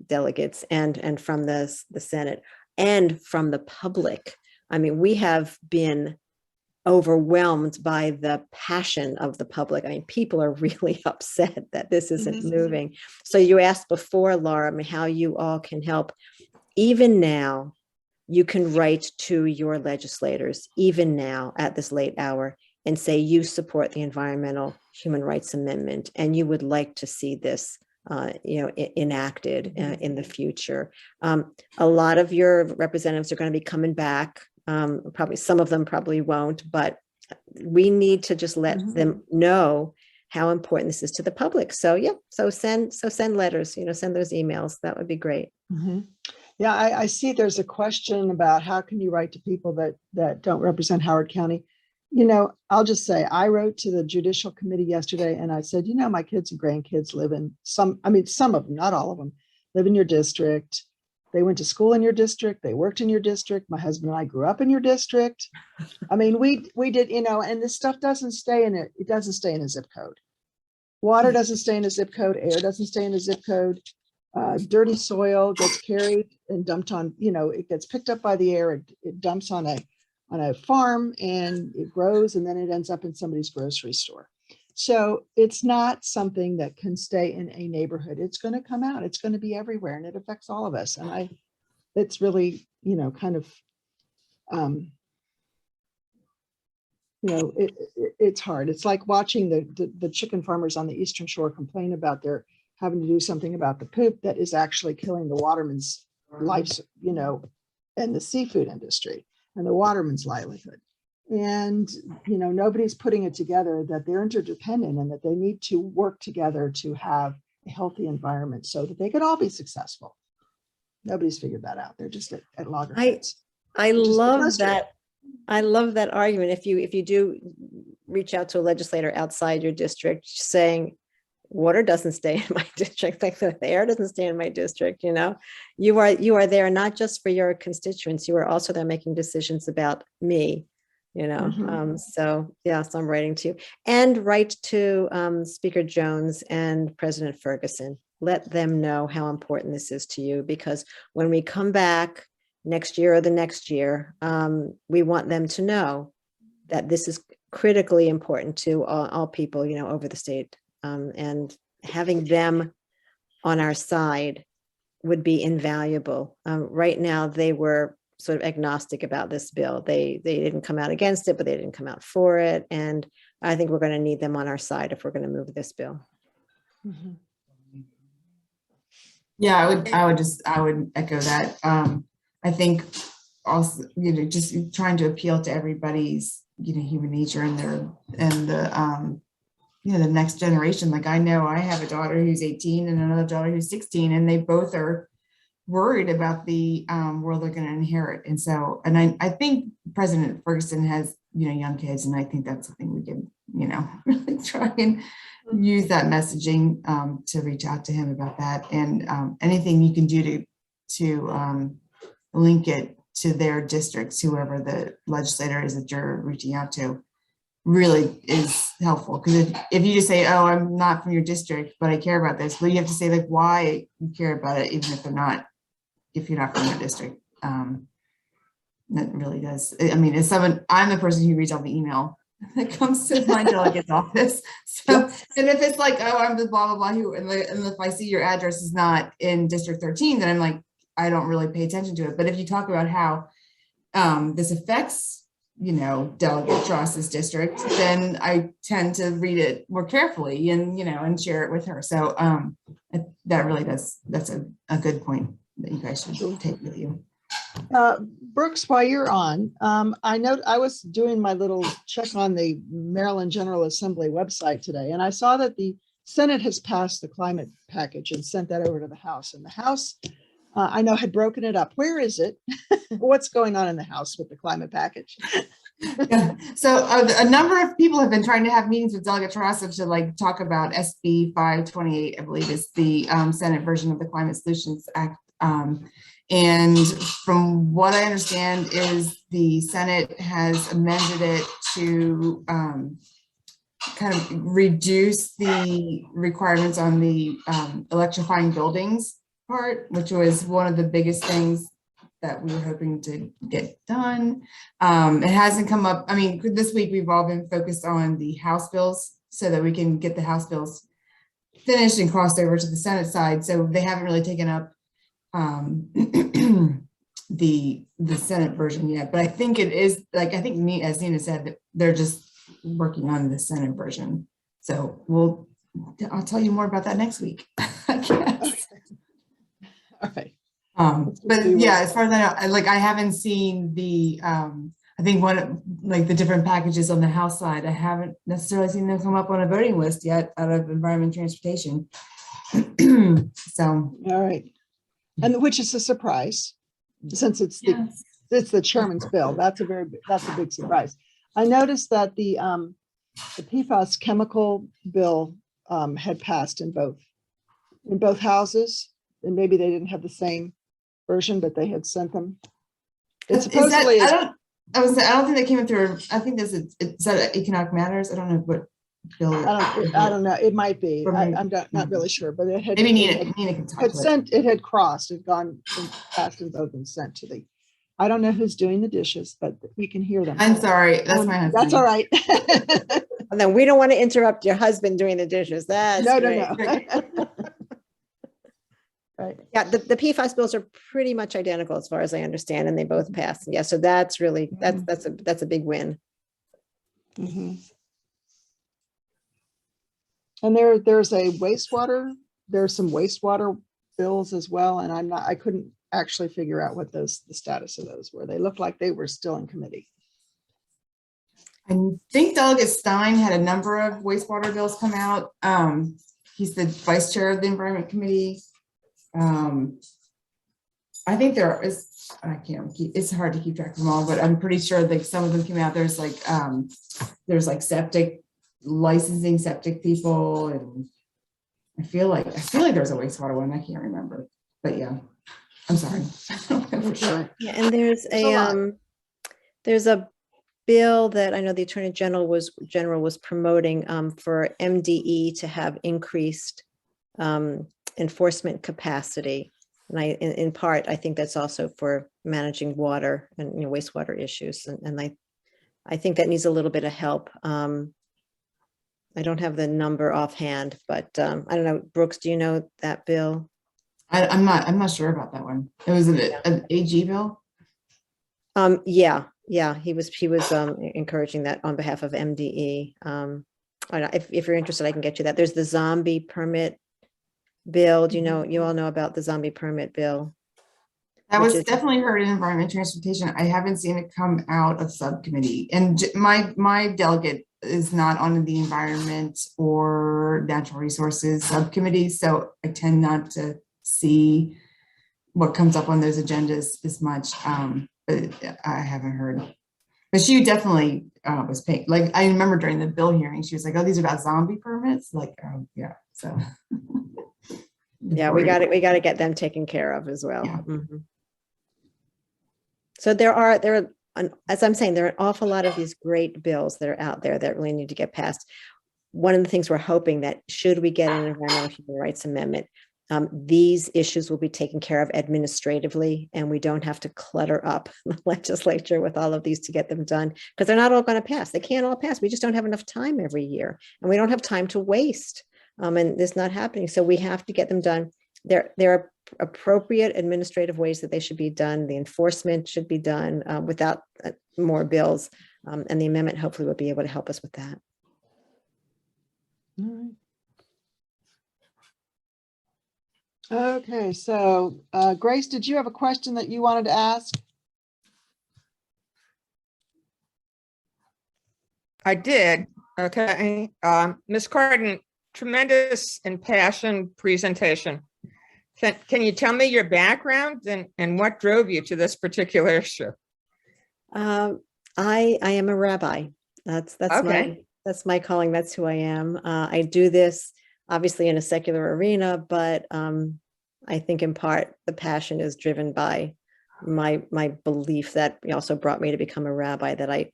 delegates and from the Senate and from the public. I mean, we have been overwhelmed by the passion of the public. I mean, people are really upset that this isn't moving. So you asked before, Laura, how you all can help. Even now, you can write to your legislators, even now at this late hour, and say you support the Environmental Human Rights Amendment, and you would like to see this enacted in the future. A lot of your representatives are going to be coming back. Probably some of them probably won't, but we need to just let them know how important this is to the public. So send letters, send those emails. That would be great. Yeah, I see there's a question about how can you write to people that don't represent Howard County. I'll just say I wrote to the Judicial Committee yesterday and I said, my kids and grandkids live in some of them, not all of them, live in your district. They went to school in your district. They worked in your district. My husband and I grew up in your district. I mean, we did, and this stuff doesn't stay in it. It doesn't stay in a zip code. Water doesn't stay in a zip code. Air doesn't stay in a zip code. Dirty soil gets carried and dumped on, it gets picked up by the air. It dumps on a farm and it grows and then it ends up in somebody's grocery store. So it's not something that can stay in a neighborhood. It's going to come out. It's going to be everywhere and it affects all of us. And it's really, kind of it's hard. It's like watching the chicken farmers on the Eastern Shore complain about their having to do something about the poop that is actually killing the watermen's lives, and the seafood industry and the watermen's livelihood. And, nobody's putting it together that they're interdependent and that they need to work together to have a healthy environment so that they could all be successful. Nobody's figured that out. They're just at loggerheads. I Which is love frustrating. that. I love that argument. If you do reach out to a legislator outside your district saying, water doesn't stay in my district, like the air doesn't stay in my district, you are there not just for your constituents, you are also there making decisions about me, so yes, I'm writing to you and write to Speaker Jones and President Ferguson. Let them know how important this is to you, because when we come back next year or the next year, we want them to know that this is critically important to all people, over the state. And having them on our side would be invaluable. Right now, they were sort of agnostic about this bill. They didn't come out against it, but they didn't come out for it. And I think we're going to need them on our side if we're going to move this bill. Mhm. Yeah, I would echo that. I think also, just trying to appeal to everybody's, human nature and the next generation. Like I know I have a daughter who's 18 and another daughter who's 16, and they both are worried about the world they're going to inherit. And so, and I think President Ferguson has, young kids, and I think that's something we can, really try and use that messaging to reach out to him about that. And anything you can do to link it to their districts, whoever the legislator is that you're reaching out to, really is helpful. Because if you just say, oh, I'm not from your district, but I care about this, well, you have to say like why you care about it, even if you're not from your district. That really does. I mean, as someone, I'm the person who reads all the email that comes to my delegate's office. So, and if it's like, oh, I'm the blah, blah, blah, and if I see your address is not in District 13, then I'm like, I don't really pay attention to it. But if you talk about how this affects, Delegate Strauss's district, then I tend to read it more carefully and, and share it with her. So that really does, that's a good point that you guys should take with you. Brooks, while you're on, I know I was doing my little check on the Maryland General Assembly website today, and I saw that the Senate has passed the climate package and sent that over to the House. And the House, I know, had broken it up. Where is it? What's going on in the House with the climate package? Yeah. So a number of people have been trying to have meetings with Delegate Terrassa to talk about SB 528, I believe is the Senate version of the Climate Solutions Act. And from what I understand is the Senate has amended it to kind of reduce the requirements on the electrifying buildings part, which was one of the biggest things that we were hoping to get done. It hasn't come up. I mean, this week we've all been focused on the House bills so that we can get the House bills finished and crossed over to the Senate side. So they haven't really taken up the Senate version yet, but I think it is like, I think as Nina said, that they're just working on the Senate version. So I'll tell you more about that next week, I guess. Okay. But yeah, as far as I know, I haven't seen the I think the different packages on the House side, I haven't necessarily seen them come up on a voting list yet out of Environment and Transportation. So All right. And which is a surprise, since it's the chairman's bill. That's a big surprise. I noticed that the PFAS chemical bill had passed in both houses, and maybe they didn't have the same version, but they had sent them. It supposedly is. I don't think that came through. I think is that Economic Matters. I don't know what bill. I don't know. It might be. I'm not really sure, but it had. Maybe Nina can talk had sent. It had crossed. It had gone passed and both and sent to the. I don't know who's doing the dishes, but we can hear them. I'm sorry. That's my husband. That's all right. And then we don't want to interrupt your husband doing the dishes. That's no. Right. Yeah, the PFAS bills are pretty much identical as far as I understand, and they both passed. Yeah, so that's really, that's a big win. Mhm. And there's a wastewater, there's some wastewater bills as well, and I couldn't actually figure out what the status of those were. They looked like they were still in committee. I think Delegate Stein had a number of wastewater bills come out. He's the vice chair of the Environment Committee. I think there is, I can't keep, it's hard to keep track of them all, but I'm pretty sure that some of them came out. There's like septic licensing septic people, and I feel like there's a wastewater one. I can't remember, but yeah, I'm sorry. For sure. Yeah, and there's There's a lot. there's a bill that I know the Attorney General was promoting for MDE to have increased enforcement capacity. And in part, I think that's also for managing water and wastewater issues. And I think that needs a little bit of help. I don't have the number offhand, but I don't know. Brooks, do you know that bill? I'm not sure about that one. It was an AG bill. Yeah, he was encouraging that on behalf of MDE. I don't know, if you're interested, I can get you that. There's the zombie permit bill. Do you all know about the zombie permit bill? That was definitely heard in Environment and Transportation. I haven't seen it come out of subcommittee, and my delegate is not on the Environment or Natural Resources subcommittee, so I tend not to see what comes up on those agendas as much. But I haven't heard. But she definitely was paying. Like, I remember during the bill hearing, she was like, "Oh, these are about zombie permits." Like, oh yeah, so. Yeah, we got to get them taken care of as well. Yeah. So there are, as I'm saying, there are an awful lot of these great bills that are out there that really need to get passed. One of the things we're hoping that should we get an environmental human rights amendment, these issues will be taken care of administratively, and we don't have to clutter up the legislature with all of these to get them done, because they're not all going to pass. They can't all pass. We just don't have enough time every year, and we don't have time to waste. And it's not happening. So we have to get them done. There are appropriate administrative ways that they should be done. The enforcement should be done without more bills. And the amendment hopefully will be able to help us with that. All right. Okay, so Grace, did you have a question that you wanted to ask? I did. Okay. Ms. Cardin, tremendous impassioned presentation. Can you tell me your background and what drove you to this particular issue? I am a rabbi. That's Okay. my calling. That's who I am. I do this obviously in a secular arena, but I think in part the passion is driven by my belief that also brought me to become a rabbi, that I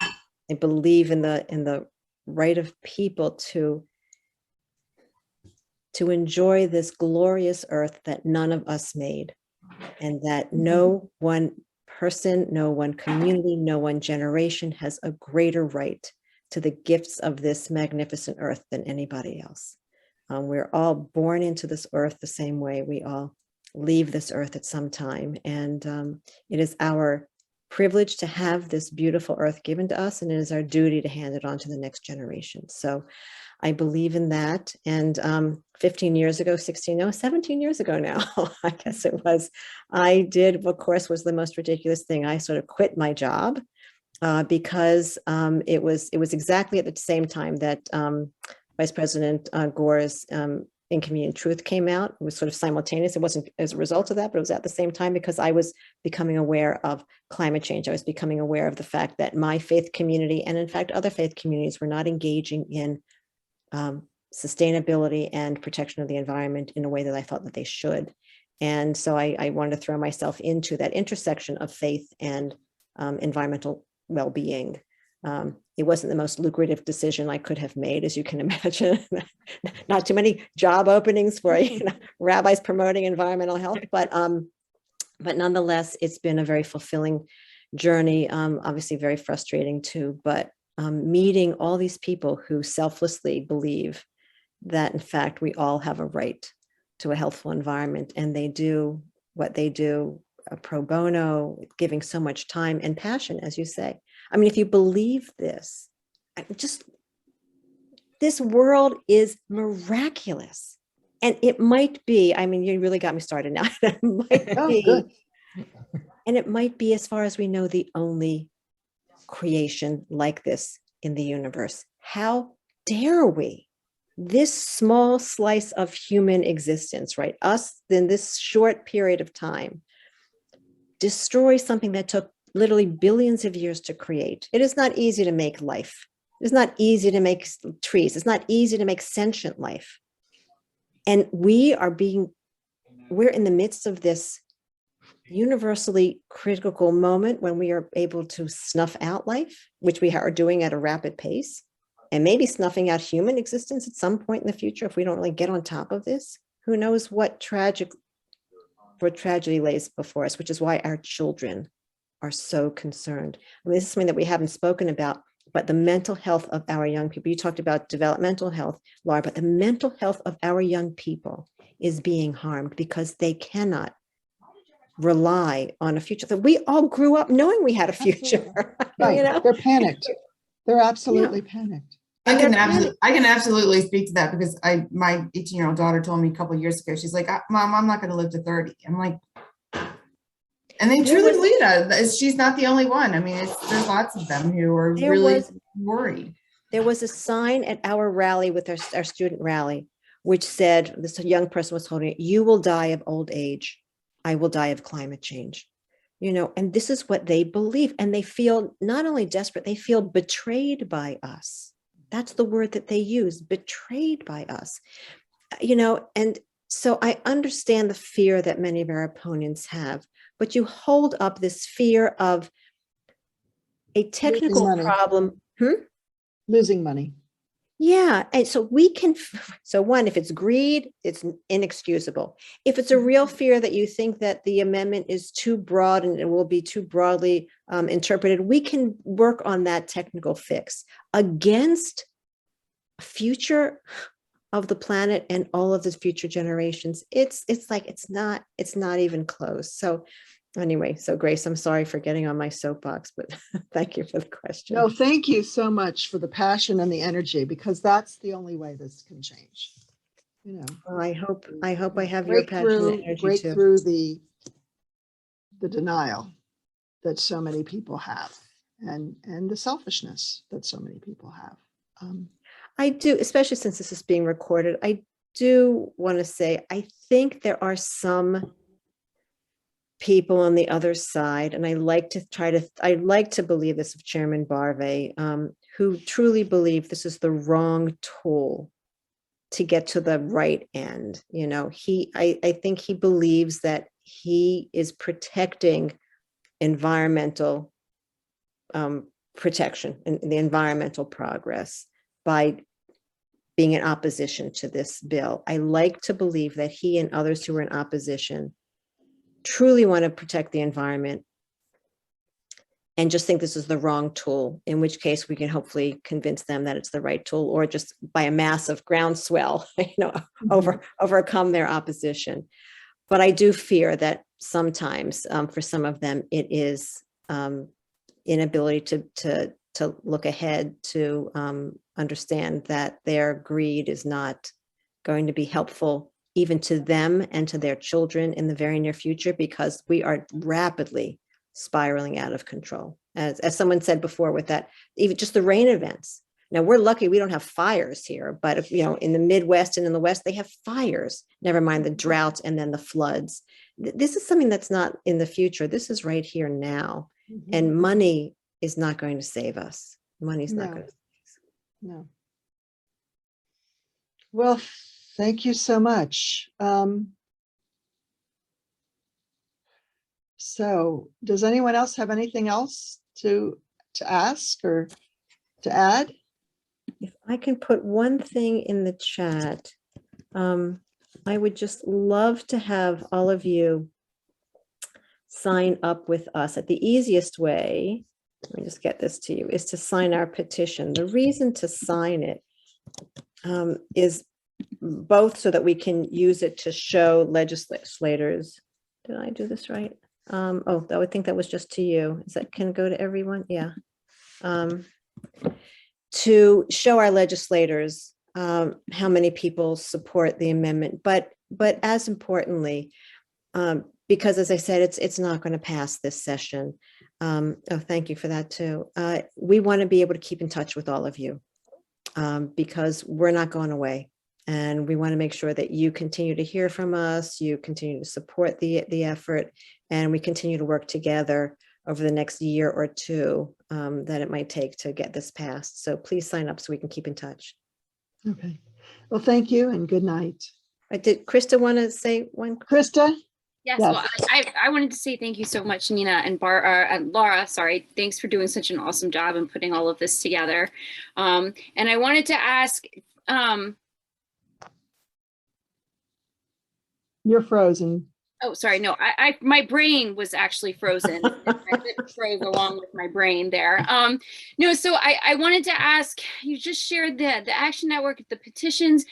believe in the right of people to enjoy this glorious earth that none of us made, and that no one person, no one community, no one generation has a greater right to the gifts of this magnificent earth than anybody else. We're all born into this earth the same way. We all leave this earth at some time, and it is our privilege to have this beautiful earth given to us, and it is our duty to hand it on to the next generation. So I believe in that. And 17 years ago now, I guess it was, I did what, of course, was the most ridiculous thing. I sort of quit my job because it was exactly at the same time that Vice President Gore's Inconvenient Truth came out. It was sort of simultaneous. It wasn't as a result of that, but it was at the same time, because I was becoming aware of climate change. I was becoming aware of the fact that my faith community, and in fact other faith communities, were not engaging in sustainability and protection of the environment in a way that I thought that they should. And so I wanted to throw myself into that intersection of faith and environmental well-being. It wasn't the most lucrative decision I could have made, as you can imagine. Not too many job openings for rabbis promoting environmental health, but nonetheless, it's been a very fulfilling journey. Obviously, very frustrating too. But meeting all these people who selflessly believe that, in fact, we all have a right to a healthful environment, and they do what they do pro bono, giving so much time and passion, as you say. I mean, if you believe this, this world is miraculous. And it might be, I mean, you really got me started now. It might Oh, be, good. and it might be, as far as we know, the only creation like this in the universe. How dare we? This small slice of human existence, right? Us, in this short period of time, destroy something that took literally billions of years to create. It is not easy to make life. It's not easy to make trees. It's not easy to make sentient life. And we're in the midst of this universally critical moment when we are able to snuff out life, which we are doing at a rapid pace, and maybe snuffing out human existence at some point in the future if we don't really get on top of this. Who knows what tragedy lays before us, which is why our children are so concerned. I mean, this is something that we haven't spoken about, but the mental health of our young people. You talked about developmental health, Laura, but the mental health of our young people is being harmed because they cannot rely on a future. That we all grew up knowing we had a future. Right. You know? They're panicked. They're absolutely panicked. I And can they're absolutely, I can absolutely speak to that because my 18-year-old daughter told me a couple of years ago, she's like, Mom, I'm not going to live to 30. I'm like, and they truly believe that. She's not the only one. I mean, there's lots of them who are really worried. There was a sign at our rally with our student rally, which said, this young person was holding it, "You will die of old age. I will die of climate change." You know, and this is what they believe. And they feel not only desperate, they feel betrayed by us. That's the word that they use, betrayed by us. You know, and so I understand the fear that many of our opponents have, but you hold up this fear of a technical money. problem. Losing money. Yeah. And so we can, so one, if it's greed, it's inexcusable. If it's a real fear that you think that the amendment is too broad and it will be too broadly interpreted, we can work on that technical fix against future of the planet and all of the future generations. It's not even close. So anyway, so Grace, I'm sorry for getting on my soapbox, but thank you for the question. No, thank you so much for the passion and the energy, because that's the only way this can change. You know, Well, I hope I have your passion and energy break too. through the denial that so many people have, and the selfishness that so many people have. I do, especially since this is being recorded, I do want to say, I think there are some people on the other side, and I like to believe this of Chairman Barve, who truly believe this is the wrong tool to get to the right end. You know, I think he believes that he is protecting environmental protection and the environmental progress by being in opposition to this bill. I like to believe that he and others who are in opposition truly want to protect the environment and just think this is the wrong tool, in which case we can hopefully convince them that it's the right tool, or just by a massive groundswell, overcome their opposition. But I do fear that sometimes for some of them, it is inability to look ahead, to understand that their greed is not going to be helpful even to them and to their children in the very near future, because we are rapidly spiraling out of control. As someone said before, with that, even just the rain events. Now, we're lucky we don't have fires here, but if, in the Midwest and in the West, they have fires, never mind the droughts and then the floods. This is something that's not in the future. This is right here now. Mm-hmm. And money is not going to save us. Money's not going to save us. No. Well, thank you so much. So does anyone else have anything else to ask or to add? If I can put one thing in the chat, I would just love to have all of you sign up with us. At the easiest way, let me just get this to you, is to sign our petition. The reason to sign it is both so that we can use it to show legislators. Did I do this right? Oh, I would think that was just to you. Is that, can it go to everyone? Yeah. To show our legislators how many people support the amendment, but as importantly, because as I said, it's not going to pass this session. Oh, thank you for that too. We want to be able to keep in touch with all of you because we're not going away. And we want to make sure that you continue to hear from us, you continue to support the effort, and we continue to work together over the next year or two that it might take to get this passed. So please sign up so we can keep in touch. Okay. Well, thank you and good night. Did Krista want to say one? Krista? Yes, Yes. well, I wanted to say thank you so much, Nina and Laura. Sorry, thanks for doing such an awesome job and putting all of this together. And I wanted to ask. You're frozen. Oh, sorry. No, my brain was actually frozen. I froze along with my brain there. No, so I wanted to ask. You just shared the Action Network, the petitions.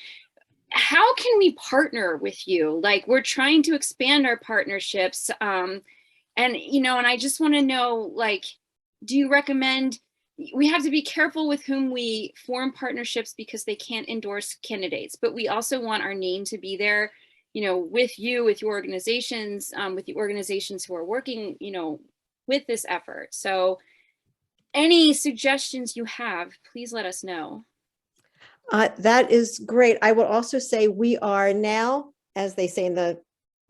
How can we partner with you? Like, we're trying to expand our partnerships. And I just want to know, like, do you recommend, we have to be careful with whom we form partnerships because they can't endorse candidates, but we also want our name to be there, with you, with your organizations, with the organizations who are working, with this effort. So any suggestions you have, please let us know. That is great. I will also say we are now, as they say in the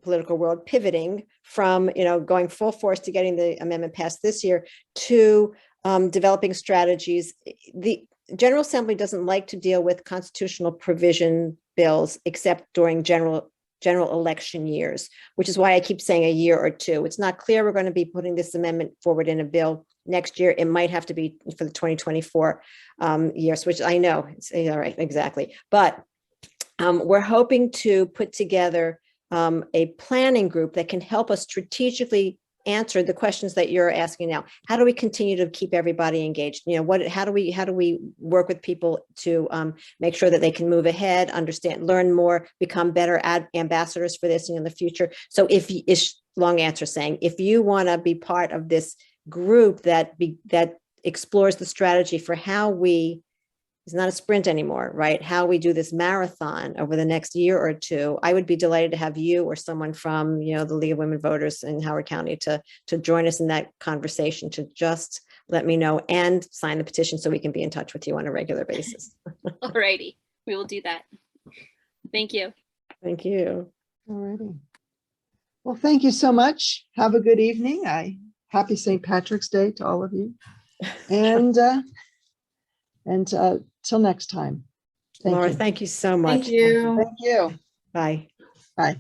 political world, pivoting from, going full force to getting the amendment passed this year to developing strategies. The General Assembly doesn't like to deal with constitutional provision bills except during general election years, which is why I keep saying a year or two. It's not clear we're going to be putting this amendment forward in a bill next year. It might have to be for the 2024 years, which I know. All right, exactly. But we're hoping to put together a planning group that can help us strategically answer the questions that you're asking now. How do we continue to keep everybody engaged? How do we work with people to make sure that they can move ahead, understand, learn more, become better ambassadors for this in the future? So long answer saying, if you want to be part of this group that explores the strategy for how it's not a sprint anymore, right? How we do this marathon over the next year or two, I would be delighted to have you or someone from, the League of Women Voters in Howard County to join us in that conversation, to just let me know and sign the petition so we can be in touch with you on a regular basis. All righty, we will do that. Thank you. Thank you. All righty. Well, thank you so much. Have a good evening. Happy St. Patrick's Day to all of you. And till next time. Laura, you. thank you so much. Thank you. Thank you. Bye. Bye.